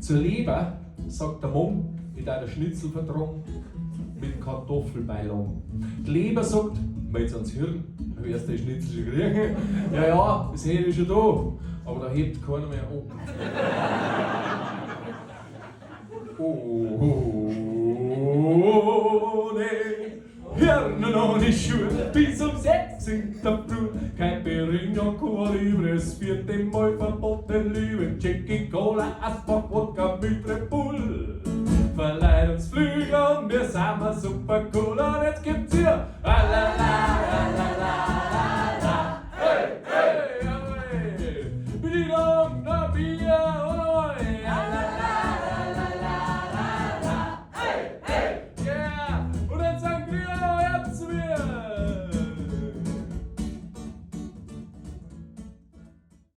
Zur Leber sagt der Mumm mit einer Schnitzelvertragen mit Kartoffelbeilagen. Die Leber sagt, meid's ans Hirn, wirst du den Schnitzel schon kriegen? Ja, das hätte ich schon da, aber da hebt keiner mehr an. Ohne Hirn und ohne Schuhe, bis um 6 in der Früh. Kein Perignano, Cuba Libre, das vierte Mal verboten Liebe. Jackie Cola, Asbach, Wodka mit Red Bull. Verleiht uns Flügel und wir sind mal super cool. Und jetzt gibt's hier hey, hey, hey, hey. Bedienung, na Bier